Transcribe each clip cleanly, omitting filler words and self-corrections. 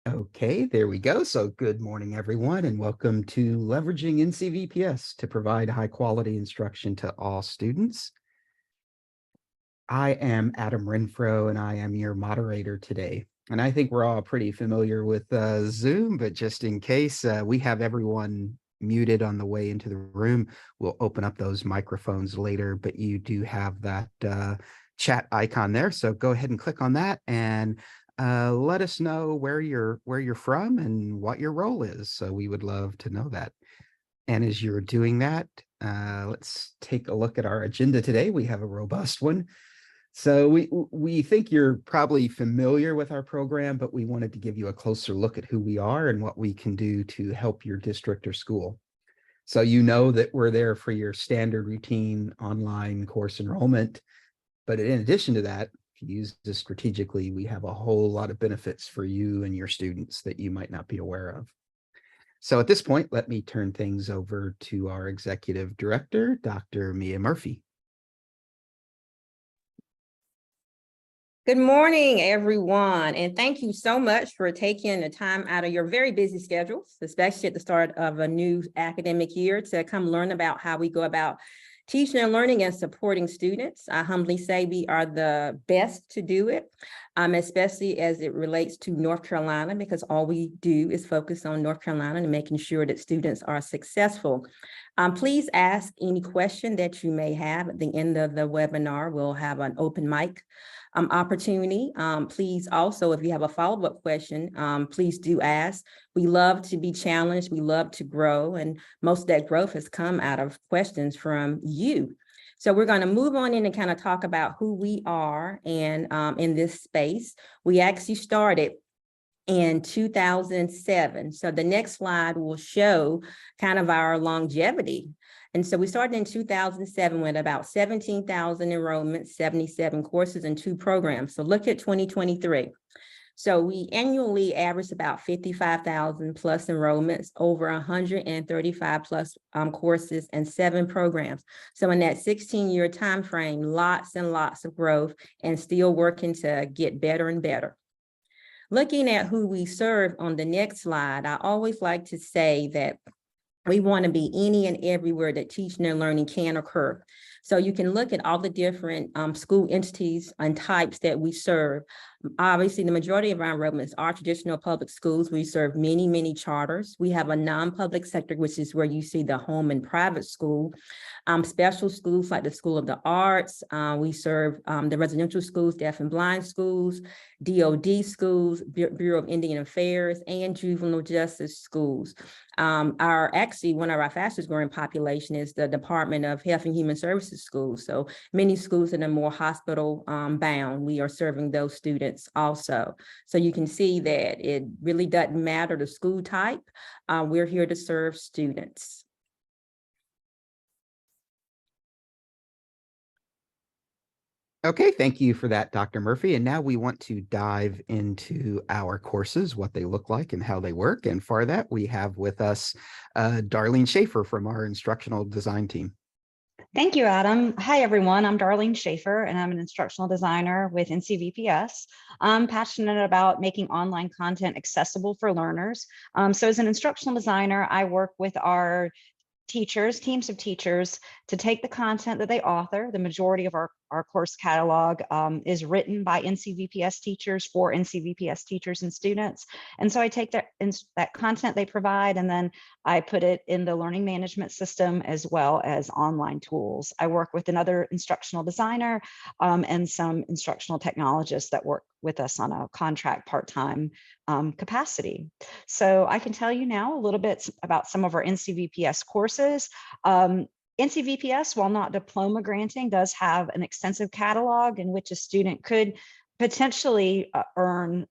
Okay, there we go. So good morning, everyone, and welcome to Leveraging NCVPS to provide high quality instruction to all students. I am Adam Renfro, and I am your moderator today. And I think we're all pretty familiar with Zoom, but just in case we have everyone muted on the way into the room, we'll open up those microphones later, but you do have that chat icon there. So go ahead and click on that and let us know where you're from and what your role is. So we would love to know that. And as you're doing that, let's take a look at our agenda today. We have a robust one. So we think you're probably familiar with our program, but we wanted to give you a closer look at who we are and what we can do to help your district or school. So you know that we're there for your standard routine online course enrollment. But in addition to that, if you use this strategically, we have a whole lot of benefits for you and your students that you might not be aware of. So at this point, let me turn things over to our executive director, Dr. Mia Murphy. Good morning, everyone, and thank you so much for taking the time out of your very busy schedules, especially at the start of a new academic year, to come learn about how we go about teaching and learning and supporting students. I humbly say we are the best to do it, especially as it relates to North Carolina, because all we do is focus on North Carolina and making sure that students are successful. Please ask any question that you may have at the end of the webinar. We'll have an open mic opportunity. Please also, if you have a follow-up question, please do ask. We love to be challenged. We love to grow. And most of that growth has come out of questions from you. So we're going to move on in and kind of talk about who we are. And in this space, we actually started in 2007. So the next slide will show kind of our longevity. And so we started in 2007 with about 17,000 enrollments, 77 courses, and 2 programs. So look at 2023. So we annually average about 55,000 plus enrollments, over 135 plus courses, and 7 programs. So in that 16-year time frame, lots and lots of growth, and still working to get better and better. Looking at who we serve on the next slide, I always like to say that we want to be any and everywhere that teaching and learning can occur. So you can look at all the different school entities and types that we serve. Obviously, the majority of our enrollments are traditional public schools. We serve many, many charters. We have a non-public sector, which is where you see the home and private school. Special schools like the School of the Arts. We serve the residential schools, deaf and blind schools, DOD schools, Bureau of Indian Affairs, and juvenile justice schools. Actually, one of our fastest growing population is the Department of Health and Human Services schools. So many schools that are more hospital bound, we are serving those students also. So you can see that it really doesn't matter the school type. We're here to serve students. Okay, thank you for that, Dr. Murphy. And now we want to dive into our courses, what they look like and how they work. And for that, we have with us Darlene Schaefer from our instructional design team. Thank you, Adam. Hi, everyone. I'm Darlene Schaefer, and I'm an instructional designer with NCVPS. I'm passionate about making online content accessible for learners. So as an instructional designer, I work with our teams of teachers to take the content that they author. The majority of our course catalog is written by NCVPS teachers for NCVPS teachers and students. And so I take that content they provide, and then I put it in the learning management system as well as online tools. I work with another instructional designer and some instructional technologists that work with us on a contract part-time capacity. So I can tell you now a little bit about some of our NCVPS courses. NCVPS, while not diploma granting, does have an extensive catalog in which a student could potentially earn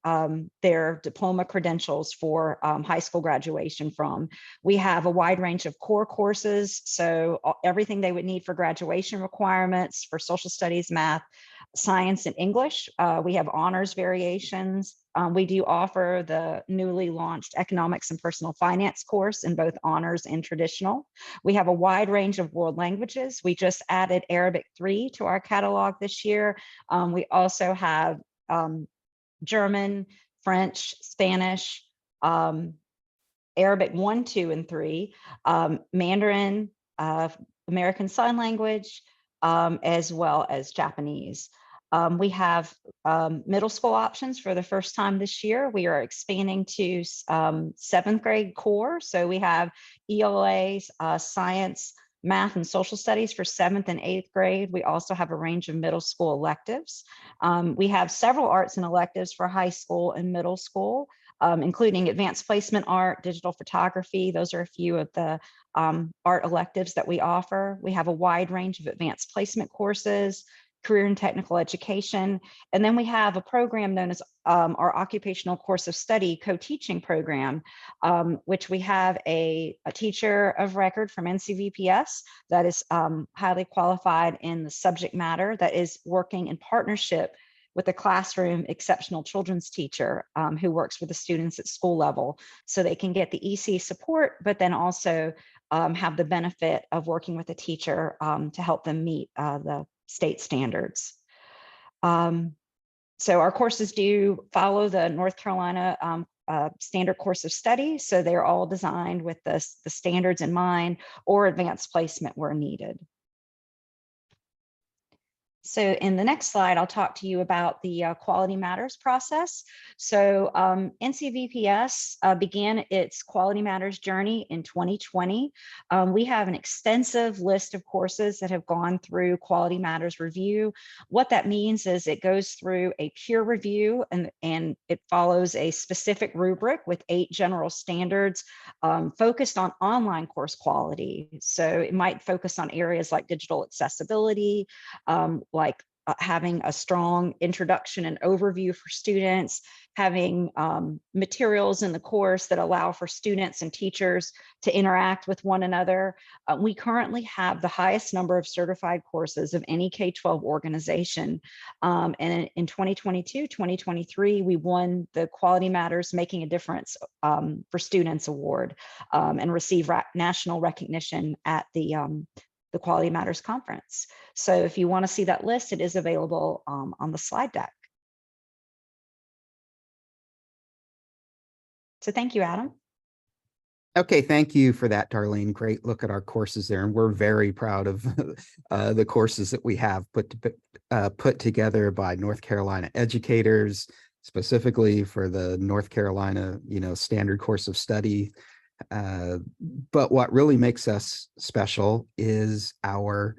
their diploma credentials for high school graduation from. We have a wide range of core courses, so everything they would need for graduation requirements for social studies, math, science, and English. We have honors variations. We do offer the newly launched economics and personal finance course in both honors and traditional. We have a wide range of world languages. We just added Arabic 3 to our catalog this year. We also have German, French, Spanish, Arabic 1, 2, and 3, Mandarin, American Sign Language, as well as Japanese. We have middle school options for the first time this year. We are expanding to 7th grade core. So we have ELA, science, math, and social studies for 7th and 8th grade. We also have a range of middle school electives. We have several arts and electives for high school and middle school, including advanced placement art, digital photography. Those are a few of the art electives that we offer. We have a wide range of advanced placement courses, career and technical education. And then we have a program known as our occupational course of study co-teaching program, which we have a teacher of record from NCVPS that is highly qualified in the subject matter, that is working in partnership with a classroom exceptional children's teacher who works with the students at school level, so they can get the EC support, but then also have the benefit of working with a teacher to help them meet the state standards. So our courses do follow the North Carolina standard course of study. So they're all designed with the standards in mind, or advanced placement where needed. So in the next slide, I'll talk to you about the Quality Matters process. So NCVPS began its Quality Matters journey in 2020. We have an extensive list of courses that have gone through Quality Matters review. What that means is it goes through a peer review, and it follows a specific rubric with 8 general standards focused on online course quality. So it might focus on areas like digital accessibility, like having a strong introduction and overview for students, having materials in the course that allow for students and teachers to interact with one another. We currently have the highest number of certified courses of any K-12 organization. And in 2022, 2023, we won the Quality Matters Making a Difference for Students Award and received national recognition at the Quality Matters Conference. So if you want to see that list, it is available on the slide deck. So thank you, Adam. Okay, thank you for that, Darlene. Great look at our courses there, and we're very proud of the courses that we have put together by North Carolina educators, specifically for the North Carolina, standard course of study. But what really makes us special is our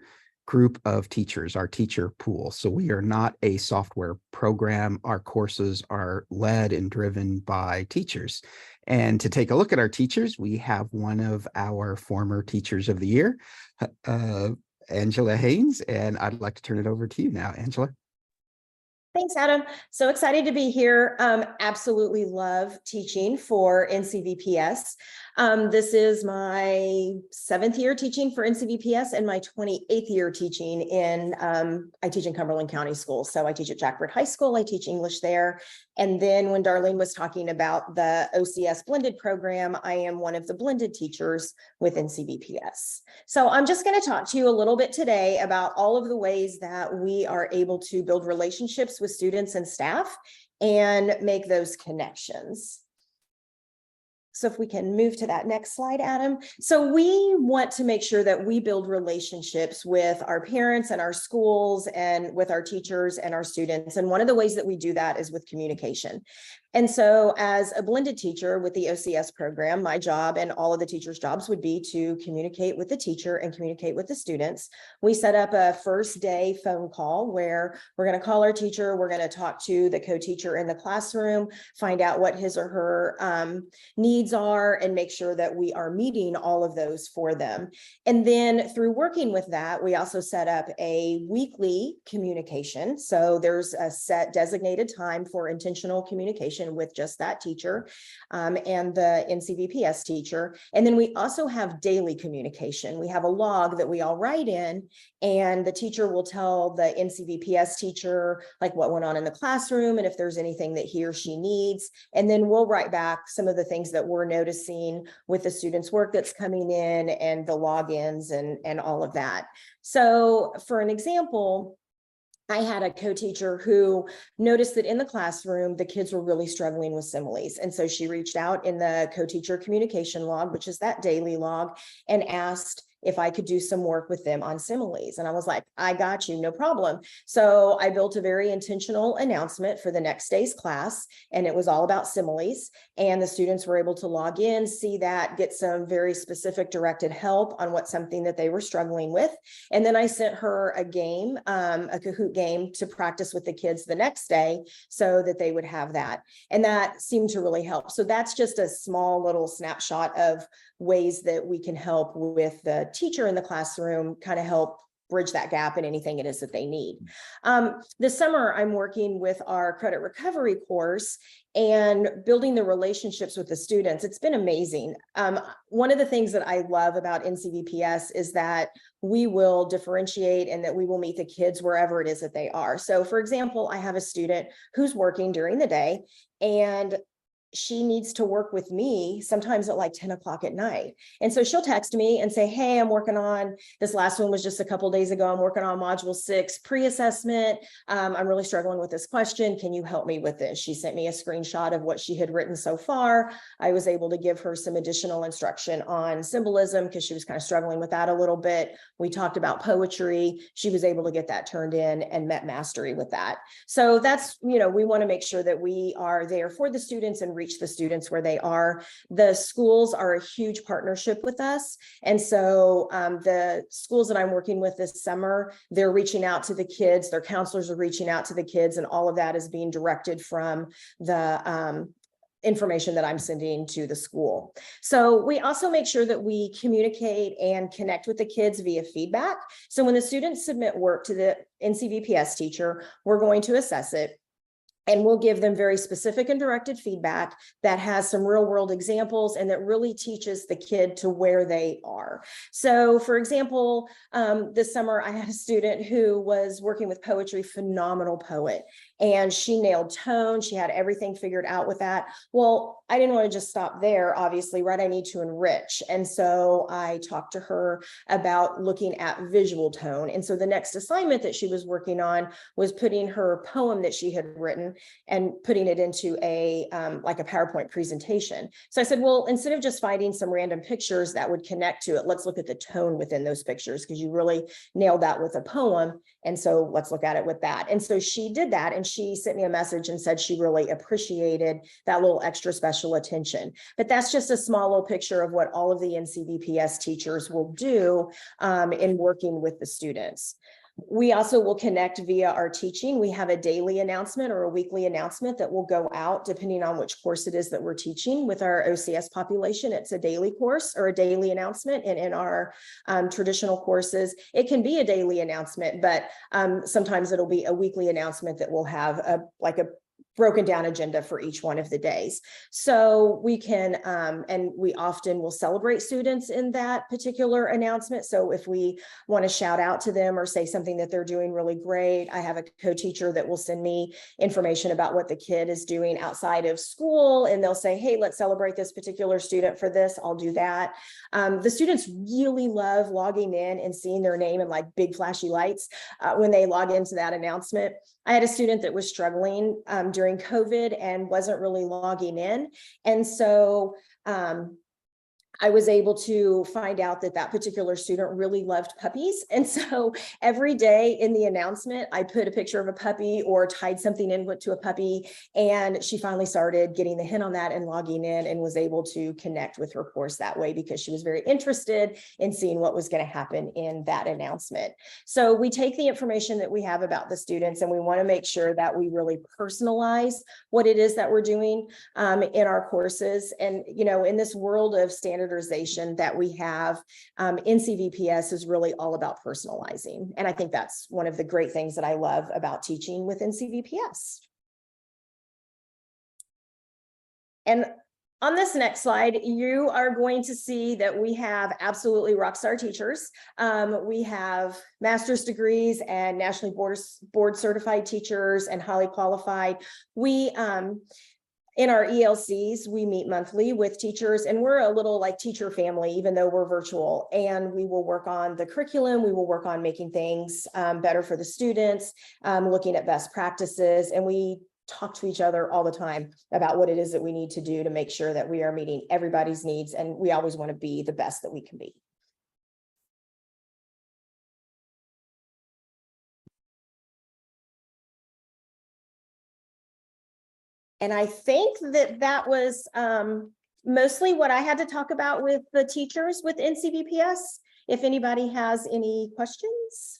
group of teachers, our teacher pool. So we are not a software program. Our courses are led and driven by teachers. And to take a look at our teachers, we have one of our former teachers of the year, Angela Haynes, and I'd like to turn it over to you now, Angela. Thanks, Adam. So excited to be here. Absolutely love teaching for NCVPS. This is my 7th year teaching for NCVPS and my 28th year teaching in, I teach in Cumberland County Schools. So I teach at Jackford High School. I teach English there. And then when Darlene was talking about the OCS blended program, I am one of the blended teachers with NCVPS. So I'm just going to talk to you a little bit today about all of the ways that we are able to build relationships with students and staff and make those connections. So if we can move to that next slide, Adam. So we want to make sure that we build relationships with our parents and our schools and with our teachers and our students. And one of the ways that we do that is with communication. And so as a blended teacher with the OCS program, my job and all of the teachers' jobs would be to communicate with the teacher and communicate with the students. We set up a first day phone call where we're going to call our teacher. We're going to talk to the co-teacher in the classroom, find out what his or her needs are, and make sure that we are meeting all of those for them. And then through working with that, we also set up a weekly communication. So there's a set designated time for intentional communication with just that teacher and the NCVPS teacher. And then we also have daily communication. We have a log that we all write in, and the teacher will tell the NCVPS teacher like what went on in the classroom and if there's anything that he or she needs. And then we'll write back some of the things that we're noticing with the students' work that's coming in and the logins and all of that. So for an example, I had a co-teacher who noticed that in the classroom, the kids were really struggling with similes. And so she reached out in the co-teacher communication log, which is that daily log, and asked if I could do some work with them on similes. And I was like, I got you, no problem. So I built a very intentional announcement for the next day's class, and it was all about similes. And the students were able to log in, see that, get some very specific directed help on what something that they were struggling with. And then I sent her a game, a Kahoot game to practice with the kids the next day so that they would have that. And that seemed to really help. So that's just a small little snapshot of ways that we can help with the teacher in the classroom, kind of help bridge that gap in anything it is that they need. This summer, I'm working with our credit recovery course and building the relationships with the students. It's been amazing. One of the things that I love about NCVPS is that we will differentiate and that we will meet the kids wherever it is that they are. So for example, I have a student who's working during the day, and she needs to work with me sometimes at like 10 o'clock at night. And so she'll text me and say, hey, I'm working on this. Last one was just a couple of days ago. I'm working on module 6 pre-assessment. I'm really struggling with this question. Can you help me with this? She sent me a screenshot of what she had written so far. I was able to give her some additional instruction on symbolism because she was kind of struggling with that a little bit. We talked about poetry. She was able to get that turned in and met mastery with that. So that's, we want to make sure that we are there for the students and reach the students where they are. The schools are a huge partnership with us. And so the schools that I'm working with this summer, they're reaching out to the kids, their counselors are reaching out to the kids, and all of that is being directed from the information that I'm sending to the school. So we also make sure that we communicate and connect with the kids via feedback. So when the students submit work to the NCVPS teacher, we're going to assess it. And we'll give them very specific and directed feedback that has some real world examples and that really teaches the kid to where they are. So for example, this summer I had a student who was working with poetry, phenomenal poet, and she nailed tone. She had everything figured out with that. Well, I didn't want to just stop there, obviously, right? I need to enrich. And so I talked to her about looking at visual tone. And so the next assignment that she was working on was putting her poem that she had written and putting it into a like a PowerPoint presentation. So I said, well, instead of just finding some random pictures that would connect to it, let's look at the tone within those pictures, because you really nailed that with a poem. And so let's look at it with that. And so she did that, and she sent me a message and said she really appreciated that little extra special attention. But that's just a small little picture of what all of the NCVPS teachers will do in working with the students. We also will connect via our teaching. We have a daily announcement or a weekly announcement that will go out depending on which course it is that we're teaching. With our OCS population, it's a daily course or a daily announcement. And in our traditional courses, it can be a daily announcement, but sometimes it'll be a weekly announcement that will have a broken down agenda for each one of the days. So we can, and we often will celebrate students in that particular announcement. So if we want to shout out to them or say something that they're doing really great, I have a co-teacher that will send me information about what the kid is doing outside of school. And they'll say, hey, let's celebrate this particular student for this. I'll do that. The students really love logging in and seeing their name in like big flashy lights when they log into that announcement. I had a student that was struggling during COVID and wasn't really logging in. And so I was able to find out that that particular student really loved puppies. And so every day in the announcement, I put a picture of a puppy or tied something in to a puppy. And she finally started getting the hint on that and logging in and was able to connect with her course that way because she was very interested in seeing what was going to happen in that announcement. So we take the information that we have about the students and we want to make sure that we really personalize what it is that we're doing in our courses. And, in this world of standardization that we have, NCVPS is really all about personalizing. And I think that's one of the great things that I love about teaching with NCVPS. And on this next slide, you are going to see that we have absolutely rock star teachers. We have master's degrees and nationally board certified teachers and highly qualified. In our ELCs, we meet monthly with teachers, and we're a little like teacher family, even though we're virtual. And we will work on the curriculum. We will work on making things better for the students, looking at best practices, and we talk to each other all the time about what it is that we need to do to make sure that we are meeting everybody's needs, and we always want to be the best that we can be. And I think that was mostly what I had to talk about with the teachers with NCVPS. If anybody has any questions.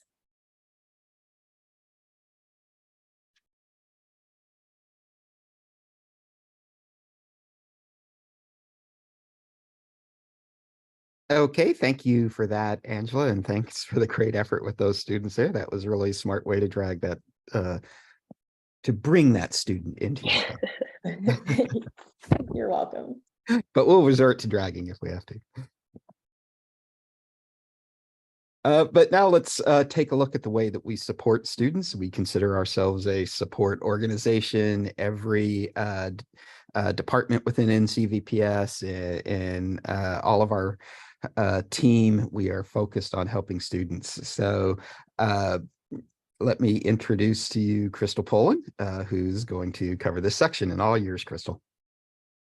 Okay, thank you for that, Angela, and thanks for the great effort with those students there. That was really a smart way to drag that, to bring that student into your class. You're welcome. But we'll resort to dragging if we have to. But now let's take a look at the way that we support students. We consider ourselves a support organization. Every department within NCVPS and all of our team, we are focused on helping students. So let me introduce to you Crystal Poland, who's going to cover this section. And all yours, Crystal.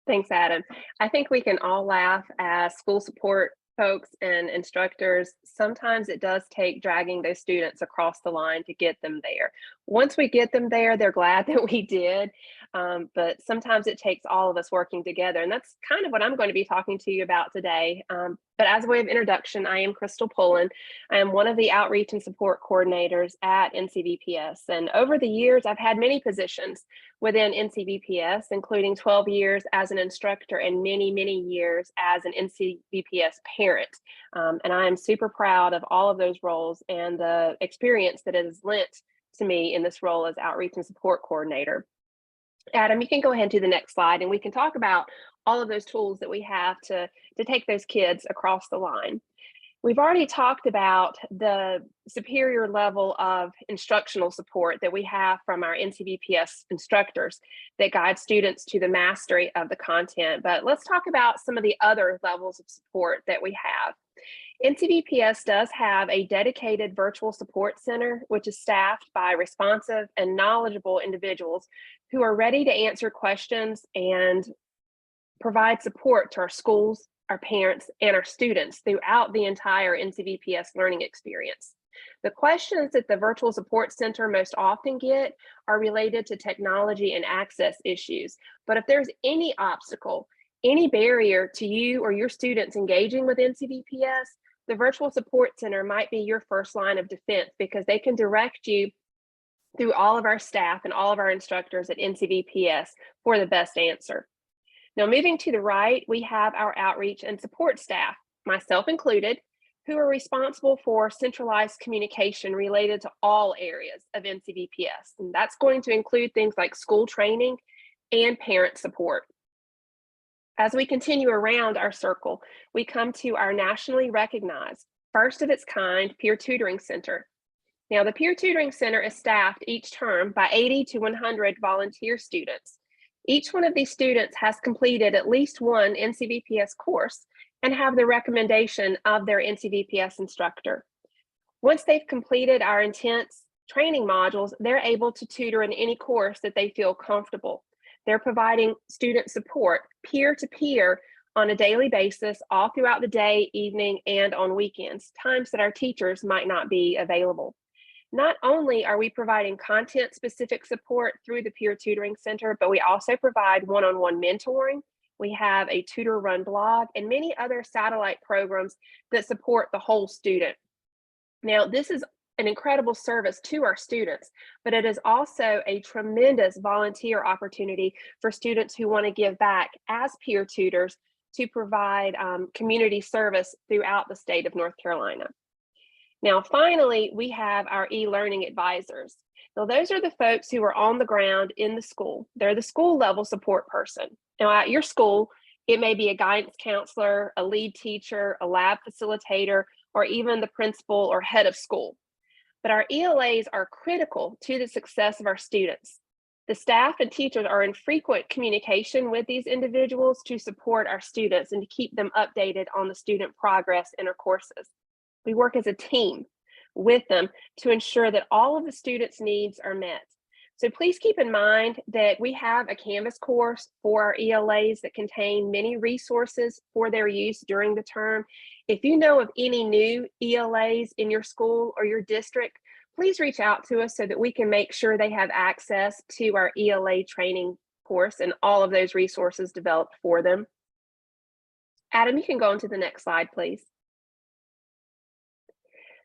Thanks, Adam. I think we can all laugh as school support folks and instructors. Sometimes it does take dragging those students across the line to get them there. Once we get them there, they're glad that we did. But sometimes it takes all of us working together. And that's kind of what I'm going to be talking to you about today. But as a way of introduction, I am Crystal Poland. I am one of the outreach and support coordinators at NCVPS. And over the years, I've had many positions within NCVPS, including 12 years as an instructor and many, many years as an NCVPS parent. And I am super proud of all of those roles and the experience that it has lent to me in this role as outreach and support coordinator. Adam, you can go ahead to the next slide and we can talk about all of those tools that we have to take those kids across the line. We've already talked about the superior level of instructional support that we have from our NCVPS instructors that guide students to the mastery of the content. But let's talk about some of the other levels of support that we have. NCVPS does have a dedicated virtual support center, which is staffed by responsive and knowledgeable individuals who are ready to answer questions and provide support to our schools, our parents, and our students throughout the entire NCVPS learning experience. The questions that the virtual support center most often get are related to technology and access issues. But if there's any obstacle, any barrier to you or your students engaging with NCVPS, the virtual support center might be your first line of defense because they can direct you through all of our staff and all of our instructors at NCVPS for the best answer. Now, moving to the right, we have our outreach and support staff, myself included, who are responsible for centralized communication related to all areas of NCVPS. And that's going to include things like school training and parent support. As we continue around our circle, we come to our nationally recognized, first of its kind peer tutoring center. Now, the peer tutoring center is staffed each term by 80 to 100 volunteer students. Each one of these students has completed at least one NCVPS course and have the recommendation of their NCVPS instructor. Once they've completed our intense training modules, they're able to tutor in any course that they feel comfortable. They're providing student support peer-to-peer on a daily basis, all throughout the day, evening, and on weekends, times that our teachers might not be available. Not only are we providing content-specific support through the Peer Tutoring Center, but we also provide one-on-one mentoring. We have a tutor-run blog and many other satellite programs that support the whole student. Now, this is an incredible service to our students, but it is also a tremendous volunteer opportunity for students who want to give back as peer tutors to provide community service throughout the state of North Carolina. Now, finally, we have our e-learning advisors. Now, those are the folks who are on the ground in the school. They're the school level support person. Now, at your school, it may be a guidance counselor, a lead teacher, a lab facilitator, or even the principal or head of school. But our ELAs are critical to the success of our students. The staff and teachers are in frequent communication with these individuals to support our students and to keep them updated on the student progress in our courses. We work as a team with them to ensure that all of the students' needs are met. So please keep in mind that we have a Canvas course for our ELAs that contain many resources for their use during the term. If you know of any new ELAs in your school or your district, please reach out to us so that we can make sure they have access to our ELA training course and all of those resources developed for them. Adam, you can go on to the next slide, please.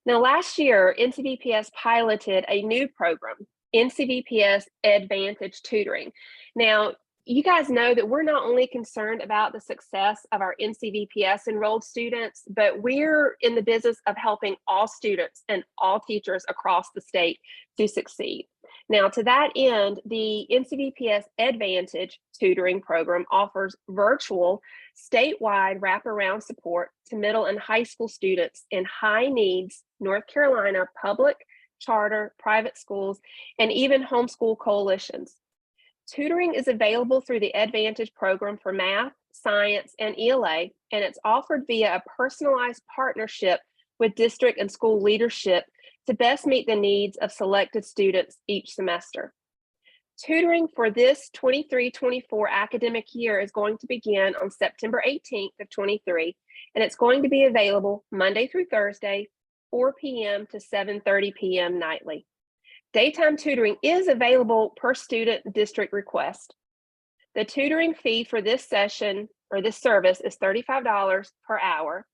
Now, last year, NCVPS piloted a new program, NCVPS Advantage Tutoring. Now, you guys know that we're not only concerned about the success of our NCVPS enrolled students, but we're in the business of helping all students and all teachers across the state to succeed. Now, to that end, the NCVPS Advantage Tutoring Program offers virtual statewide wraparound support to middle and high school students in high needs North Carolina public, charter, private schools, and even homeschool coalitions. Tutoring is available through the Advantage program for math, science, and ELA, and it's offered via a personalized partnership with district and school leadership to best meet the needs of selected students each semester. Tutoring for this 23-24 academic year is going to begin on September 18th of 23, and it's going to be available Monday through Thursday, 4 p.m. to 7:30 p.m. nightly. Daytime tutoring is available per student district request. The tutoring fee for this session or this service is $35 per hour.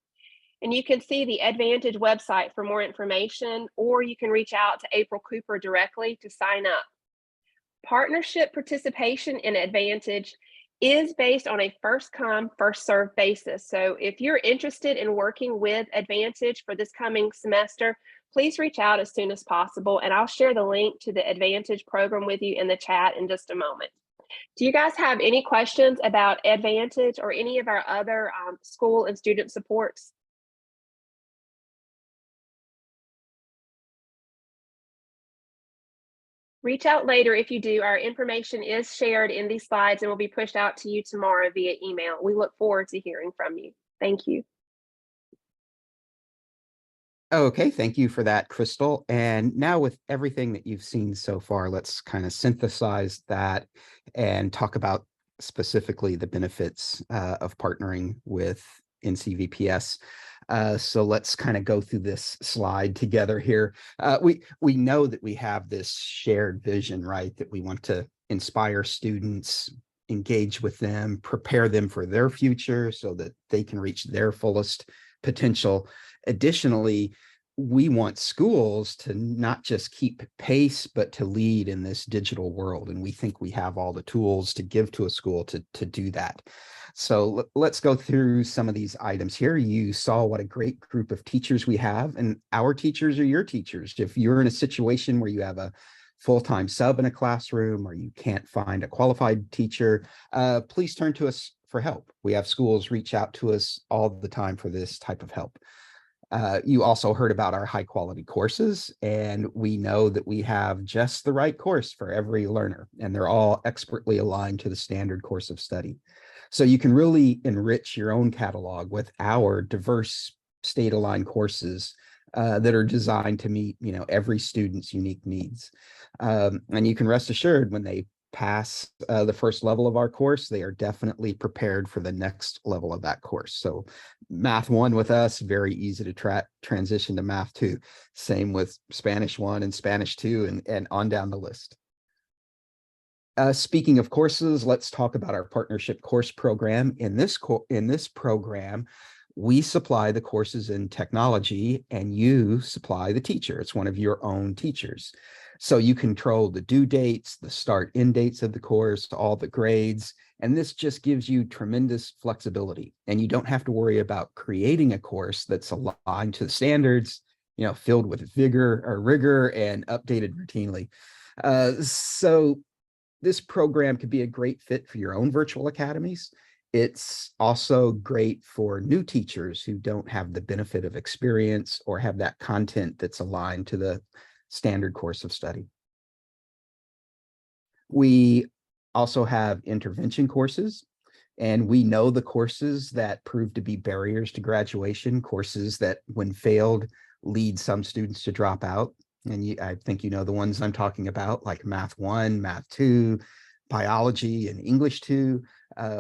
And you can see the Advantage website for more information, or you can reach out to April Cooper directly to sign up. Partnership participation in Advantage is based on a first come, first served basis. So if you're interested in working with Advantage for this coming semester, please reach out as soon as possible, and I'll share the link to the Advantage program with you in the chat in just a moment. Do you guys have any questions about Advantage or any of our other school and student supports? Reach out later if you do. Our information is shared in these slides and will be pushed out to you tomorrow via email. We look forward to hearing from you. Thank you. Okay, thank you for that, Crystal. And now with everything that you've seen so far, let's kind of synthesize that and talk about specifically the benefits of partnering with NCVPS. So let's kind of go through this slide together here. We know that we have this shared vision, right? That we want to inspire students, engage with them, prepare them for their future so that they can reach their fullest potential. Additionally, we want schools to not just keep pace, but to lead in this digital world. And we think we have all the tools to give to a school to do that. So let's go through some of these items here. You saw what a great group of teachers we have, and our teachers are your teachers. If you're in a situation where you have a full-time sub in a classroom or you can't find a qualified teacher, please turn to us for help. We have schools reach out to us all the time for this type of help. You also heard about our high quality courses, and we know that we have just the right course for every learner, and they're all expertly aligned to the standard course of study. So you can really enrich your own catalog with our diverse state aligned courses that are designed to meet, every student's unique needs. And you can rest assured when they pass the first level of our course, they are definitely prepared for the next level of that course. So Math 1 with us, very easy to transition to Math 2. Same with Spanish 1 and Spanish 2 and on down the list. Speaking of courses, let's talk about our partnership course program. In this program, we supply the courses in technology and you supply the teacher. It's one of your own teachers. So you control the due dates, the start end dates of the course, all the grades, and this just gives you tremendous flexibility. And you don't have to worry about creating a course that's aligned to the standards, filled with rigor and updated routinely. So this program could be a great fit for your own virtual academies. It's also great for new teachers who don't have the benefit of experience or have that content that's aligned to the standard course of study. We also have intervention courses, and we know the courses that prove to be barriers to graduation, courses that when failed lead some students to drop out. And I think you know the ones I'm talking about, like Math 1, Math 2, Biology, and English 2.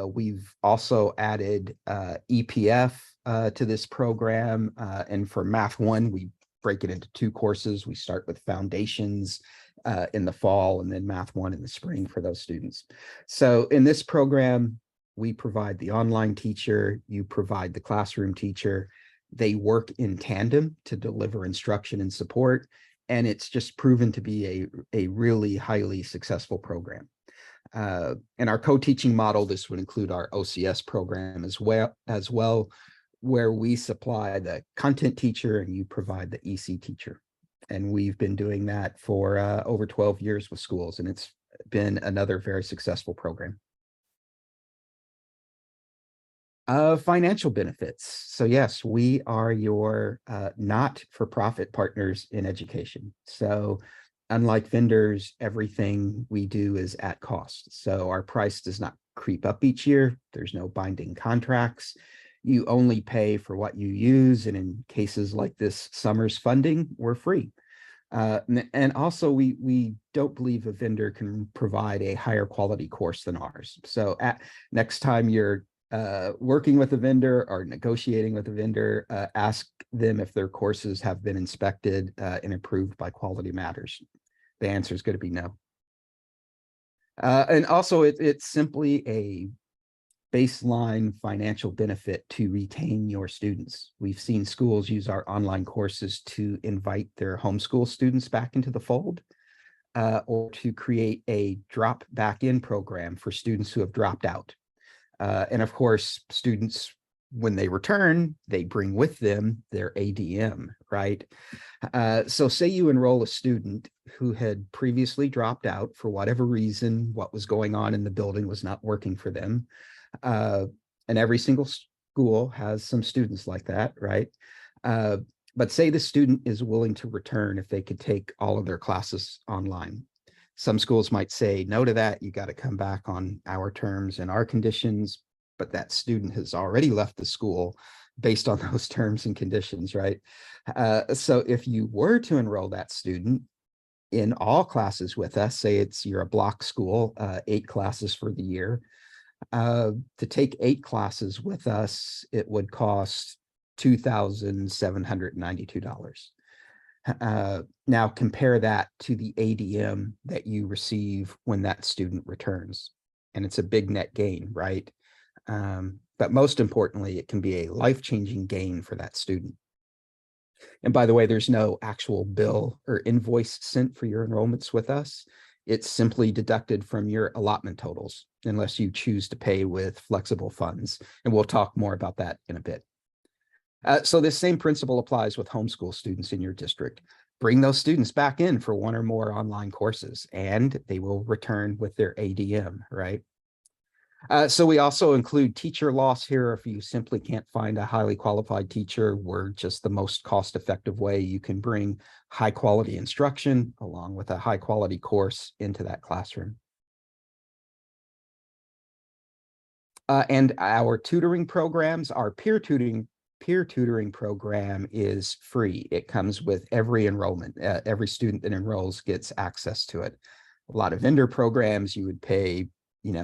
We've also added EPF to this program. And for Math 1, we break it into 2 courses. We start with Foundations in the fall, and then Math 1 in the spring for those students. So in this program, we provide the online teacher, you provide the classroom teacher. They work in tandem to deliver instruction and support, and it's just proven to be a really highly successful program. In our co-teaching model, this would include our OCS program as well, where we supply the content teacher and you provide the EC teacher. And we've been doing that for over 12 years with schools, and it's been another very successful program. Financial benefits. So yes, we are your not-for-profit partners in education. So unlike vendors, everything we do is at cost. So our price does not creep up each year. There's no binding contracts. You only pay for what you use. And in cases like this summer's funding, we're free. And also we don't believe a vendor can provide a higher quality course than ours. So next time you're working with a vendor or negotiating with a vendor, ask them if their courses have been inspected and approved by Quality Matters. The answer is going to be no. And also it's simply a baseline financial benefit to retain your students. We've seen schools use our online courses to invite their homeschool students back into the fold, or to create a drop back in program for students who have dropped out. And of course, students, when they return, they bring with them their ADM, right? So say you enroll a student who had previously dropped out for whatever reason, what was going on in the building was not working for them. And every single school has some students like that, right? But say the student is willing to return if they could take all of their classes online. Some schools might say no to that. You got to come back on our terms and our conditions, but that student has already left the school based on those terms and conditions, right? So if you were to enroll that student in all classes with us, say you're a block school, 8 classes for the year, to take 8 classes with us, it would cost $2,792. Now compare that to the ADM that you receive when that student returns, and it's a big net gain, right? But most importantly, it can be a life-changing gain for that student. And by the way, there's no actual bill or invoice sent for your enrollments with us. It's simply deducted from your allotment totals, unless you choose to pay with flexible funds. And we'll talk more about that in a bit. So this same principle applies with homeschool students in your district. Bring those students back in for 1 or more online courses, and they will return with their ADM, right? So we also include teacher loss here. If you simply can't find a highly qualified teacher, we're just the most cost-effective way you can bring high quality instruction along with a high quality course into that classroom. And our tutoring programs, our peer tutoring program is free. It comes with every enrollment. Every student that enrolls gets access to it. A lot of vendor programs, you would pay,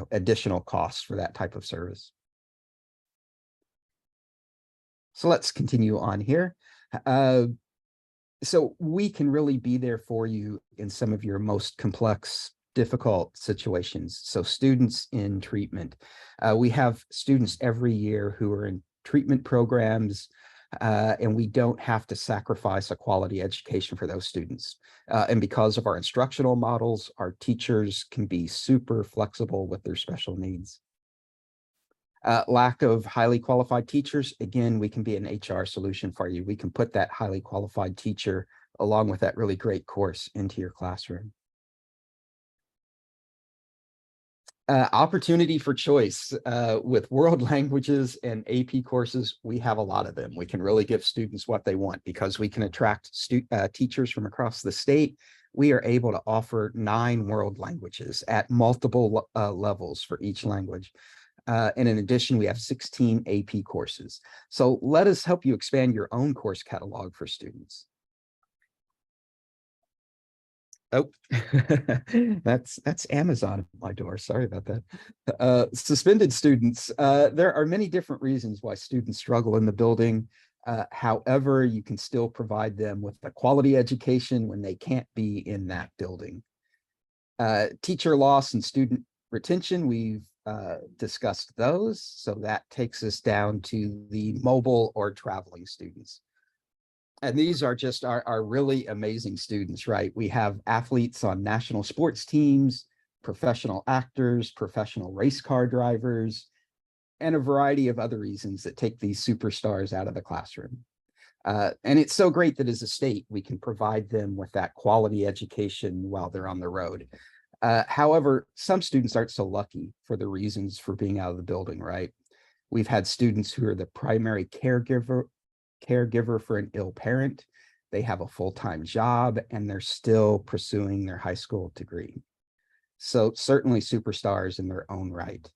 additional costs for that type of service. So let's continue on here. So we can really be there for you in some of your most complex, difficult situations. So students in treatment, we have students every year who are in treatment programs, and we don't have to sacrifice a quality education for those students. And because of our instructional models, our teachers can be super flexible with their special needs. Lack of highly qualified teachers, again, we can be an HR solution for you. We can put that highly qualified teacher along with that really great course into your classroom. Opportunity for choice with world languages and AP courses, we have a lot of them. We can really give students what they want because we can attract teachers from across the state. we are able to offer 9 world languages at multiple levels for each language. And in addition, we have 16 AP courses. So let us help you expand your own course catalog for students. Oh, that's Amazon at my door. Sorry about that. Suspended students. There are many different reasons why students struggle in the building. However, you can still provide them with a quality education when they can't be in that building. Teacher loss and student retention, we've discussed those. So that takes us down to the mobile or traveling students. And these are just our really amazing students, right? We have athletes on national sports teams, professional actors, professional race car drivers, and a variety of other reasons that take these superstars out of the classroom. And it's so great that as a state, we can provide them with that quality education while they're on the road. However, some students aren't so lucky for the reasons for being out of the building, right? We've had students who are the primary caregiver for an ill parent. They have a full-time job and they're still pursuing their high school degree. So certainly superstars in their own right.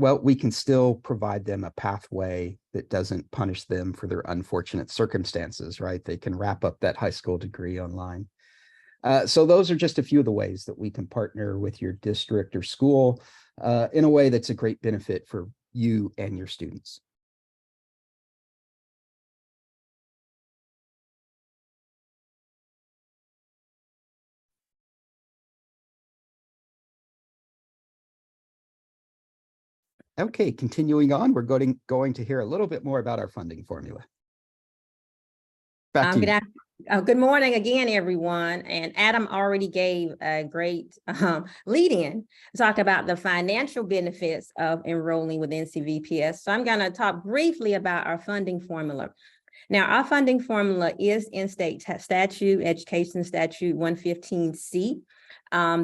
Well, we can still provide them a pathway that doesn't punish them for their unfortunate circumstances, right? They can wrap up that high school degree online. So those are just a few of the ways that we can partner with your district or school in a way that's a great benefit for you and your students. Okay, continuing on, we're going to hear a little bit more about our funding formula. Back to you. Good morning again, everyone. And Adam already gave a great lead-in to talk about the financial benefits of enrolling with NCVPS. So I'm going to talk briefly about our funding formula. Now, our funding formula is in state statute, Education Statute 115C.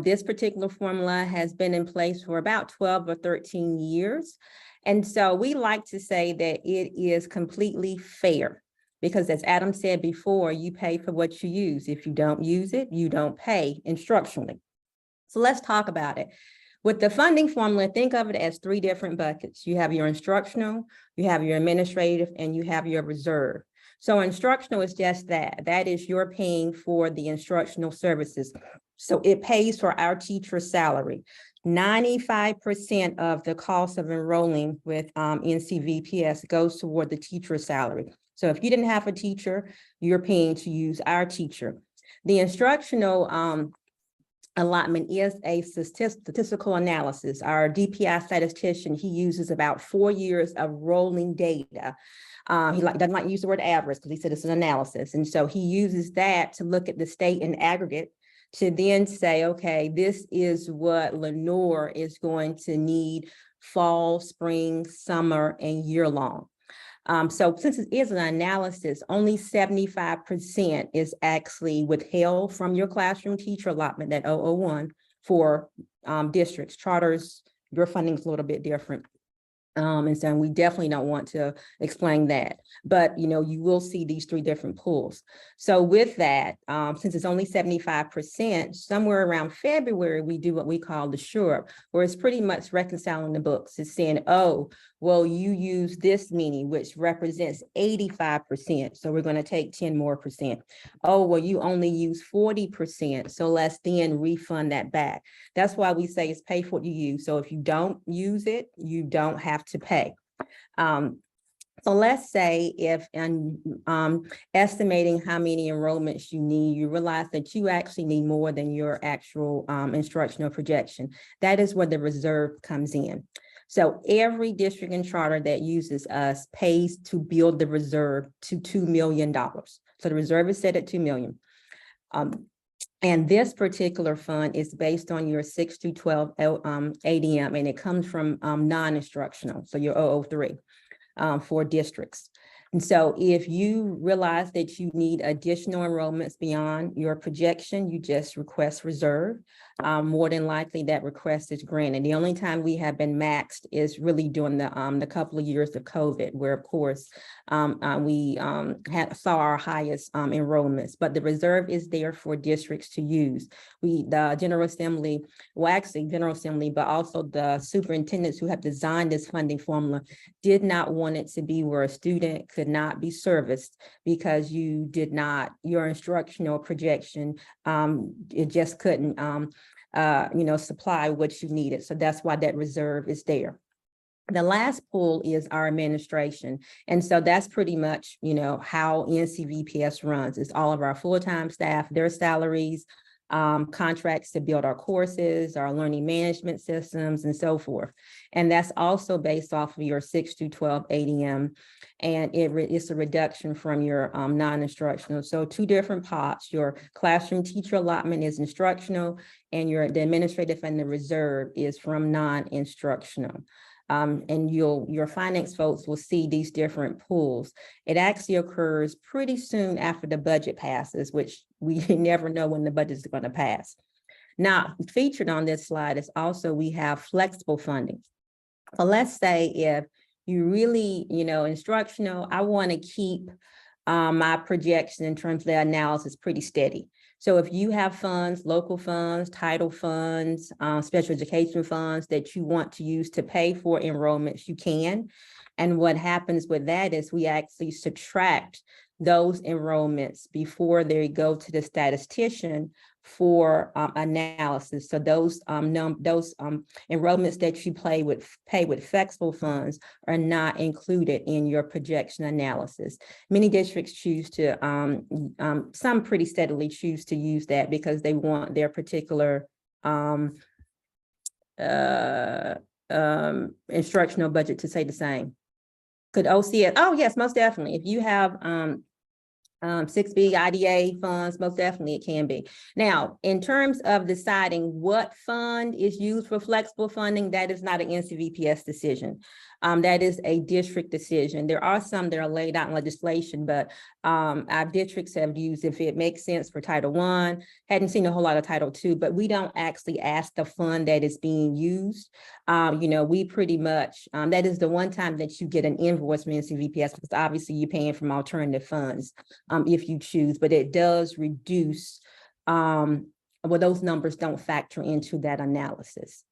This particular formula has been in place for about 12 or 13 years. And so we like to say that it is completely fair because, as Adam said before, you pay for what you use. If you don't use it, you don't pay instructionally. So let's talk about it. With the funding formula, think of it as 3 different buckets. You have your instructional, you have your administrative, and you have your reserve. So instructional is just that. That is you're paying for the instructional services. So it pays for our teacher's salary. 95% of the cost of enrolling with NCVPS goes toward the teacher's salary. So if you didn't have a teacher, you're paying to use our teacher. The instructional allotment is a statistical analysis. Our DPI statistician, he uses about 4 years of rolling data. He doesn't like to use the word average because he said it's an analysis. And so he uses that to look at the state in aggregate to then say, okay, this is what Lenore is going to need fall, spring, summer, and year long. So since it is an analysis, only 75% is actually withheld from your classroom teacher allotment, that 001, for districts. Charters, your funding is a little bit different. And so we definitely don't want to explain that, but you will see these 3 different pools. So with that, since it's only 75%, somewhere around February, we do what we call the SURE, where it's pretty much reconciling the books. It's saying, oh, well, you use this many, which represents 85%. So we're going to take 10 more percent. Oh, well, you only use 40%. So let's then refund that back. That's why we say it's pay for what you use. So if you don't use it, you don't have to pay. So let's say if in estimating how many enrollments you need, you realize that you actually need more than your actual instructional projection. That is where the reserve comes in. So every district and charter that uses us pays to build the reserve to $2 million. So the reserve is set at $2 million. And this particular fund is based on your 6 through 12 ADM, and it comes from non-instructional, so your 003 for districts. And so if you realize that you need additional enrollments beyond your projection, you just request reserve. more than likely that request is granted. The only time we have been maxed is really during the couple of years of COVID, where of course we saw our highest enrollments, but the reserve is there for districts to use. The General Assembly, well, actually General Assembly, but also the superintendents who have designed this funding formula did not want it to be where a student could not be serviced because you did not, your instructional projection, it just couldn't supply what you needed. So that's why that reserve is there. The last pool is our administration. And so that's pretty much, how NCVPS runs. It's all of our full-time staff, their salaries, contracts to build our courses, our learning management systems, and so forth. And that's also based off of your 6 to 12 ADM. And it's a reduction from your non-instructional. So two different pots. Your classroom teacher allotment is instructional, and the administrative and the reserve is from non-instructional. And your finance folks will see these different pools. It actually occurs pretty soon after the budget passes, which we never know when the budget is going to pass. Now, featured on this slide is also we have flexible funding. So let's say if you really, instructional, I want to keep my projection in terms of the analysis pretty steady. So if you have funds, local funds, title funds, special education funds that you want to use to pay for enrollments, you can. And what happens with that is we actually subtract those enrollments before they go to the statistician for analysis. So those enrollments that you pay with flexible funds are not included in your projection analysis. Many districts choose to, some pretty steadily choose to use that because they want their particular instructional budget to say the same. Could OCS? Oh yes, most definitely. If you have 6B IDA funds, most definitely it can be. Now, in terms of deciding what fund is used for flexible funding, that is not an NCVPS decision. That is a district decision. There are some that are laid out in legislation, but our districts have used, if it makes sense, for Title I, hadn't seen a whole lot of Title II, but we don't actually ask the fund that is being used. We pretty much, that is the one time that you get an invoice from NCVPS, because obviously you're paying from alternative funds if you choose, but it does reduce, those numbers don't factor into that analysis.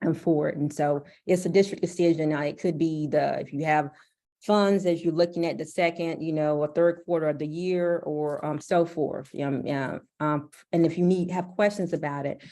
And forward. And so it's a district decision. Now, it could be if you have funds as you're looking at the second, or third quarter of the year, or so forth. And if you have questions about it,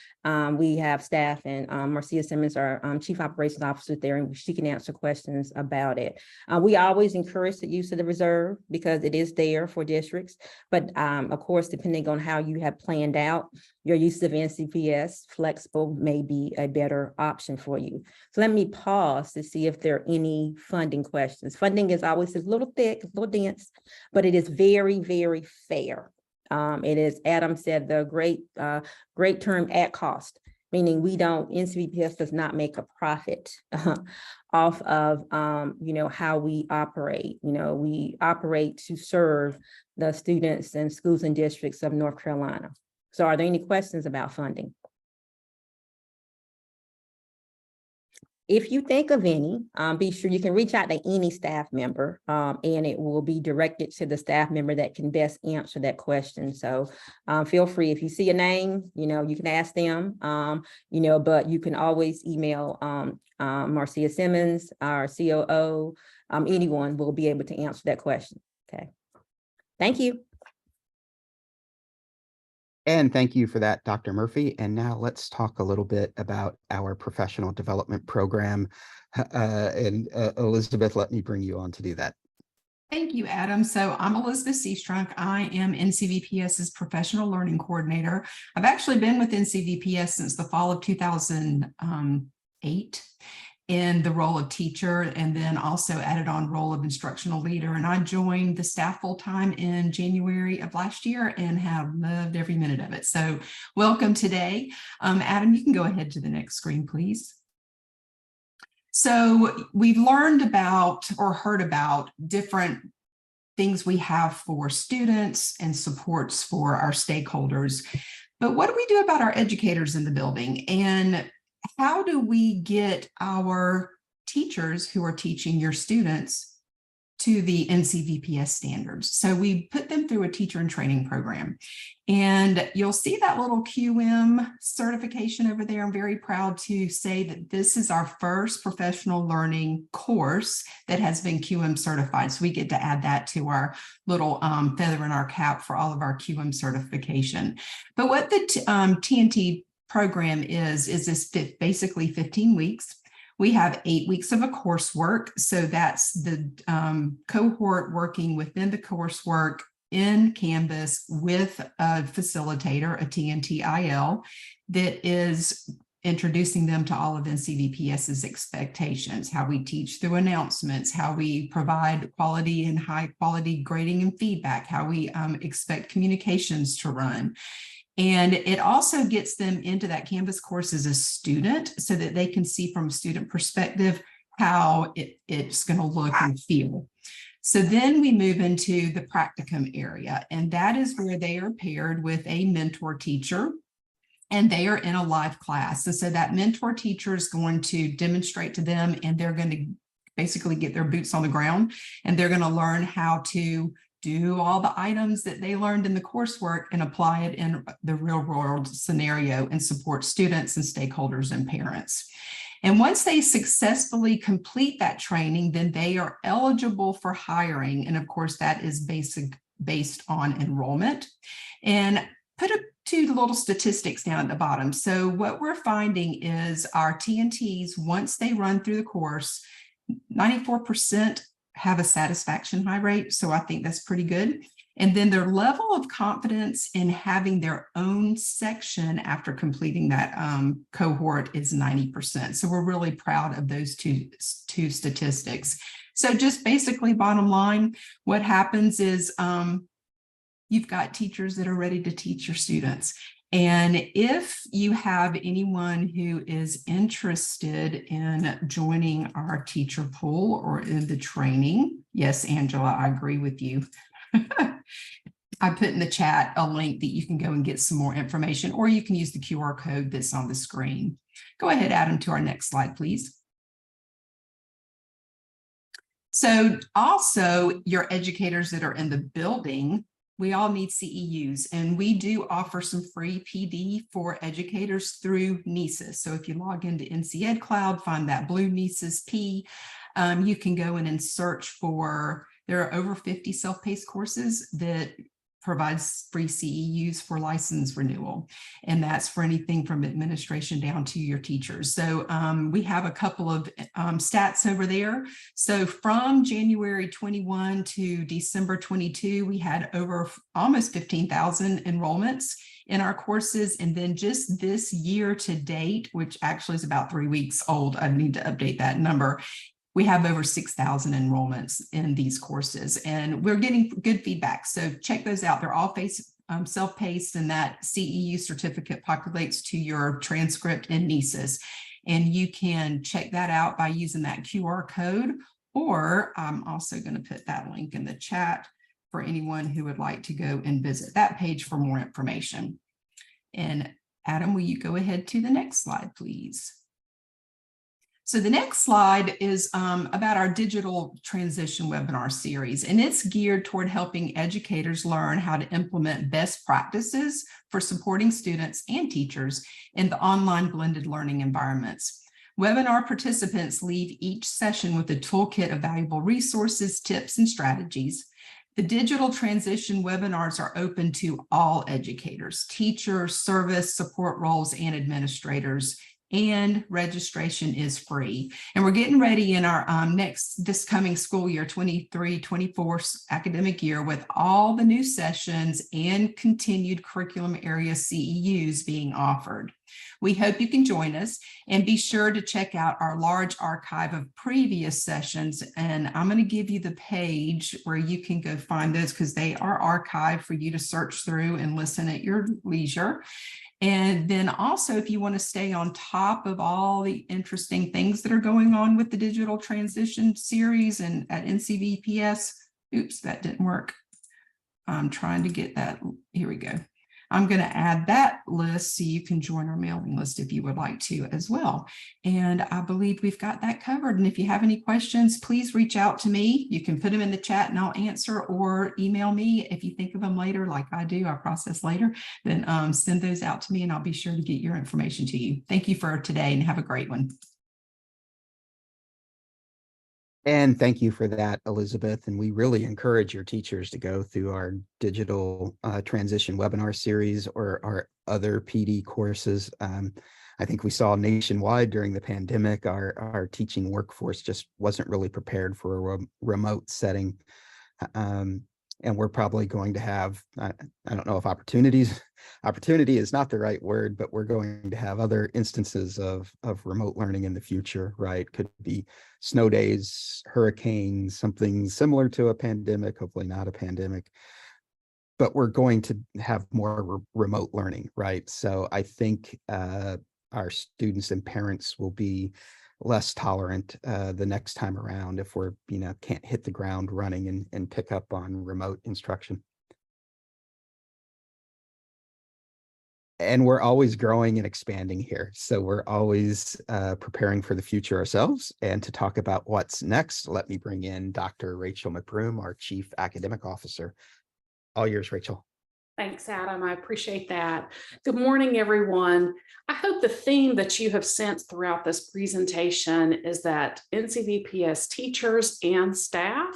we have staff, and Marcia Simmons, our Chief Operations Officer there, and she can answer questions about it. We always encourage the use of the reserve because it is there for districts. But of course, depending on how you have planned out your use of NCPS, flexible may be a better option for you. So let me pause to see if there are any funding questions. Funding is always a little thick, a little dense, but it is very, very fair. It is, Adam said, the great term, at cost, meaning NCVPS does not make a profit off of, how we operate. We operate to serve the students and schools and districts of North Carolina. So are there any questions about funding? If you think of any, be sure you can reach out to any staff member, and it will be directed to the staff member that can best answer that question. So feel free, if you see a name, you can ask them, but you can always email Marcia Simmons, our COO, anyone will be able to answer that question. Okay. Thank you. And thank you for that, Dr. Murphy. And now let's talk a little bit about our professional development program. Elizabeth, let me bring you on to do that. Thank you, Adam. So I'm Elizabeth Seastrunk. I am NCVPS's professional learning coordinator. I've actually been with NCVPS since the fall of 2008 in the role of teacher, and then also added on role of instructional leader. And I joined the staff full-time in January of last year and have loved every minute of it. So welcome today. Adam, you can go ahead to the next screen, please. So we've learned about or heard about different things we have for students and supports for our stakeholders. But what do we do about our educators in the building? And how do we get our teachers who are teaching your students to the NCVPS standards? So we put them through a teacher and training program. And you'll see that little QM certification over there. I'm very proud to say that this is our first professional learning course that has been QM certified. So we get to add that to our little feather in our cap for all of our QM certification. But what the TNT program is this basically 15 weeks. We have 8 weeks of a coursework. So that's the cohort working within the coursework in Canvas with a facilitator, a TNT-IL, that is introducing them to all of NCVPS's expectations, how we teach through announcements, how we provide quality and high quality grading and feedback, how we expect communications to run. And it also gets them into that Canvas course as a student so that they can see from a student perspective how it's going to look and feel. So then we move into the practicum area, and that is where they are paired with a mentor teacher and they are in a live class. So that mentor teacher is going to demonstrate to them, and they're going to basically get their boots on the ground, and they're going to learn how to do all the items that they learned in the coursework and apply it in the real world scenario and support students and stakeholders and parents. And once they successfully complete that training, then they are eligible for hiring. And of course, that is based on enrollment. And put two little statistics down at the bottom. So what we're finding is our TNTs, once they run through the course, 94% have a satisfaction high rate. So I think that's pretty good. And then their level of confidence in having their own section after completing that cohort is 90%. So we're really proud of those two statistics. So just basically bottom line, what happens is you've got teachers that are ready to teach your students. And if you have anyone who is interested in joining our teacher pool or in the training, yes, Angela, I agree with you. I put in the chat a link that you can go and get some more information, or you can use the QR code that's on the screen. Go ahead, Adam, to our next slide, please. So also your educators that are in the building, we all need CEUs, and we do offer some free PD for educators through NESIS. So if you log into NC Ed Cloud, find that blue NESIS P, you can go in and search for, there are over 50 self-paced courses that provides free CEUs for license renewal. And that's for anything from administration down to your teachers. So we have a couple of stats over there. So from January 21 to December 22, we had over almost 15,000 enrollments in our courses. And then just this year to date, which actually is about 3 weeks old, I need to update that number, we have over 6,000 enrollments in these courses, and we're getting good feedback. So check those out. They're all self-paced, and that CEU certificate populates to your transcript in NESIS. And you can check that out by using that QR code, or I'm also going to put that link in the chat for anyone who would like to go and visit that page for more information. And Adam, will you go ahead to the next slide, please? So the next slide is about our digital transition webinar series, and it's geared toward helping educators learn how to implement best practices for supporting students and teachers in the online blended learning environments. Webinar participants leave each session with a toolkit of valuable resources, tips, and strategies. The digital transition webinars are open to all educators, teachers, service, support roles, and administrators, and registration is free. And we're getting ready in our this coming school year, 23-24 academic year, with all the new sessions and continued curriculum area CEUs being offered. We hope you can join us, and be sure to check out our large archive of previous sessions. And I'm going to give you the page where you can go find those, because they are archived for you to search through and listen at your leisure. And then also, if you want to stay on top of all the interesting things that are going on with the digital transition series and at NCVPS, oops, that didn't work. I'm trying to get that. Here we go. I'm going to add that list so you can join our mailing list if you would like to as well. And I believe we've got that covered. And if you have any questions, please reach out to me. You can put them in the chat and I'll answer, or email me if you think of them later, like I do, I process later, then send those out to me and I'll be sure to get your information to you. Thank you for today and have a great one. And thank you for that, Elizabeth. And we really encourage your teachers to go through our digital transition webinar series or our other PD courses. I think we saw nationwide during the pandemic, our teaching workforce just wasn't really prepared for a remote setting. And we're probably going to have, I don't know if opportunity is not the right word, but we're going to have other instances of remote learning in the future, right? Could be snow days, hurricanes, something similar to a pandemic, hopefully not a pandemic, but we're going to have more remote learning, right? So I think our students and parents will be less tolerant the next time around if we're, can't hit the ground running and pick up on remote instruction. And we're always growing and expanding here. So we're always preparing for the future ourselves. And to talk about what's next, let me bring in Dr. Rachel McBroom, our Chief Academic Officer. All yours, Rachel. Thanks, Adam. I appreciate that. Good morning, everyone. I hope the theme that you have sensed throughout this presentation is that NCVPS teachers and staff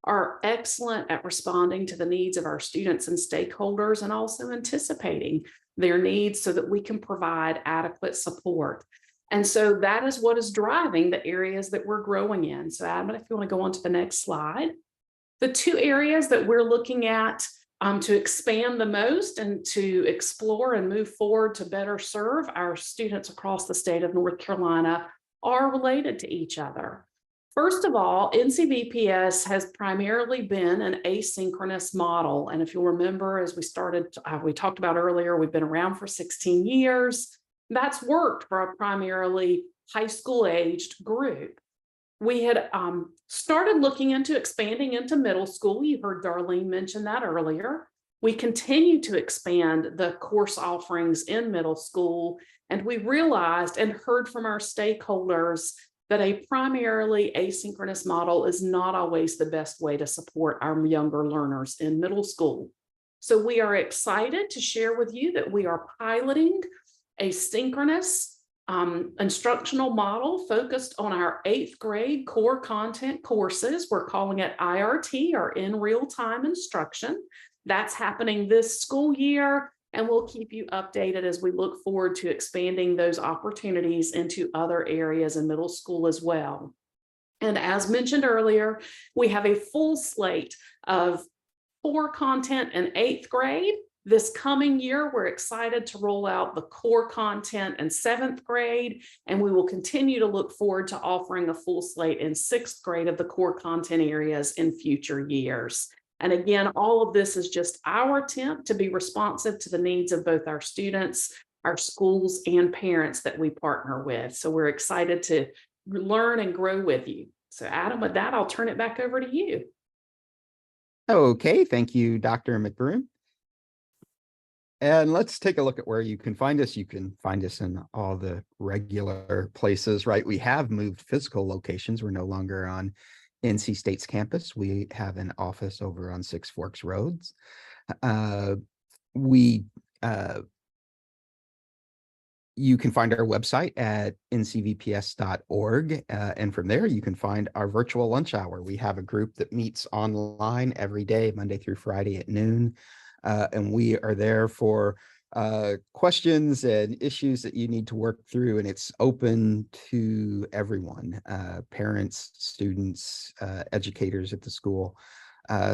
are excellent at responding to the needs of our students and stakeholders, and also anticipating their needs so that we can provide adequate support. And so that is what is driving the areas that we're growing in. So Adam, if you want to go on to the next slide. The two areas that we're looking at to expand the most and to explore and move forward to better serve our students across the state of North Carolina are related to each other. First of all, NCVPS has primarily been an asynchronous model. And if you'll remember, as we talked about earlier, we've been around for 16 years. That's worked for a primarily high school aged group. We had started looking into expanding into middle school. You heard Darlene mention that earlier. We continue to expand the course offerings in middle school, and we realized and heard from our stakeholders that a primarily asynchronous model is not always the best way to support our younger learners in middle school. So we are excited to share with you that we are piloting a synchronous instructional model focused on our 8th grade core content courses. We're calling it IRT, or in real-time instruction. That's happening this school year, and we'll keep you updated as we look forward to expanding those opportunities into other areas in middle school as well. And as mentioned earlier, we have a full slate of core content in 8th grade. This coming year, we're excited to roll out the core content in 7th grade, and we will continue to look forward to offering a full slate in 6th grade of the core content areas in future years. And again, all of this is just our attempt to be responsive to the needs of both our students, our schools, and parents that we partner with. So we're excited to learn and grow with you. So Adam, with that, I'll turn it back over to you. Okay, thank you, Dr. McBroom. And let's take a look at where you can find us. You can find us in all the regular places, right? We have moved physical locations. We're no longer on NC State's campus. We have an office over on Six Forks Roads. You can find our website at ncvps.org. And from there, you can find our virtual lunch hour. We have a group that meets online every day, Monday through Friday at noon. And we are there for questions and issues that you need to work through. And it's open to everyone, parents, students, educators at the school.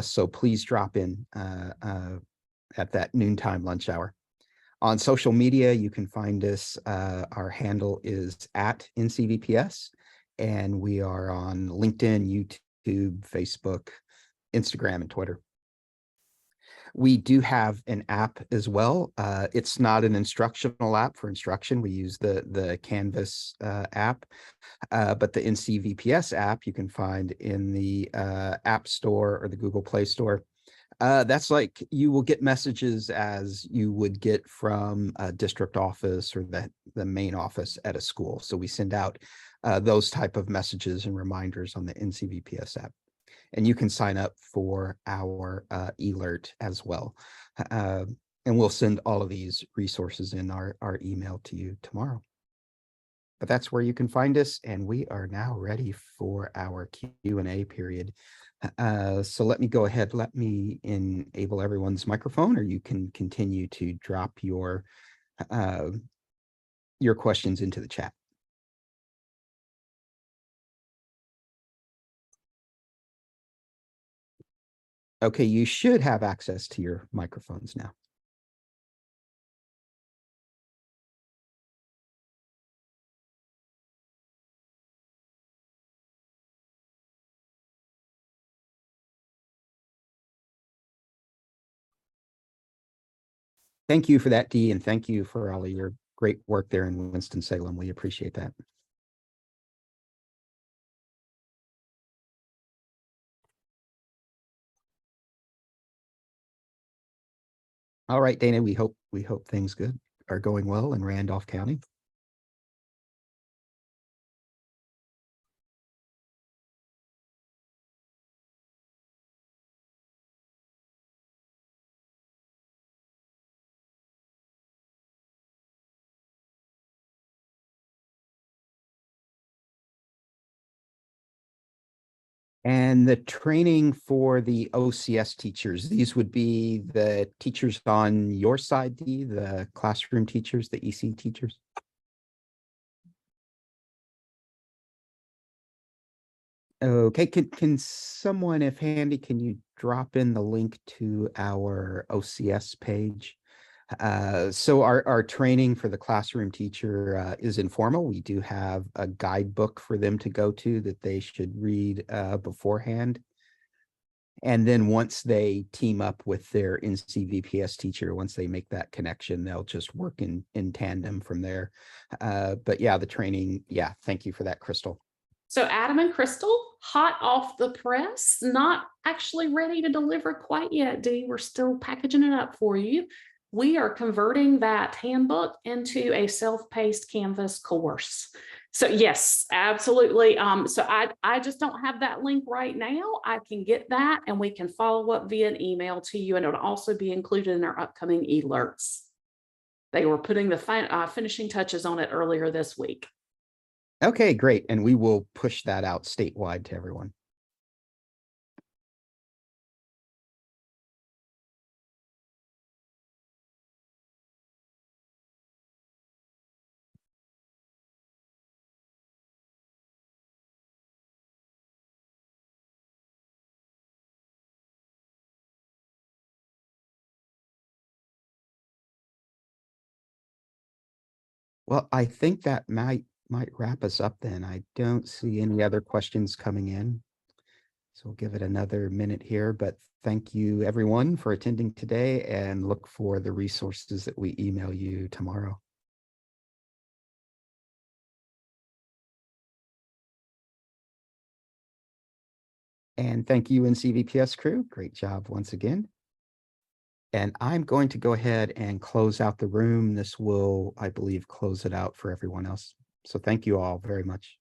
So please drop in at that noontime lunch hour. On social media, you can find us. Our handle is at NCVPS, and we are on LinkedIn, YouTube, Facebook, Instagram, and Twitter. We do have an app as well. It's not an instructional app for instruction. We use the Canvas app, but the NCVPS app you can find in the App Store or the Google Play Store. That's like you will get messages as you would get from a district office or the main office at a school. So we send out those type of messages and reminders on the NCVPS app. And you can sign up for our alert as well. And we'll send all of these resources in our email to you tomorrow. But that's where you can find us. And we are now ready for our Q&A period. So let me go ahead. Let me enable everyone's microphone, or you can continue to drop your questions into the chat. Okay, you should have access to your microphones now. Thank you for that, Dee, and thank you for all of your great work there in Winston-Salem. We appreciate that. All right, Dana, we hope things are going well in Randolph County. And the training for the OCS teachers, these would be the teachers on your side, Dee, the classroom teachers, the EC teachers? Okay, can someone, if handy, can you drop in the link to our OCS page? So our training for the classroom teacher is informal. We do have a guidebook for them to go to that they should read beforehand. And then once they team up with their NCVPS teacher, once they make that connection, they'll just work in tandem from there. But yeah, the training, yeah, thank you for that, Crystal. So Adam and Crystal, hot off the press, not actually ready to deliver quite yet, Dee. We're still packaging it up for you. We are converting that handbook into a self-paced Canvas course. So yes, absolutely. So I just don't have that link right now. I can get that and we can follow up via an email to you, and it'll also be included in our upcoming alerts. They were putting the finishing touches on it earlier this week. Okay, great. And we will push that out statewide to everyone. Well, I think that might wrap us up then. I don't see any other questions coming in. So we'll give it another minute here, but thank you everyone for attending today, and look for the resources that we email you tomorrow. And thank you, NCVPS crew. Great job once again. And I'm going to go ahead and close out the room. This will, I believe, close it out for everyone else. So thank you all very much.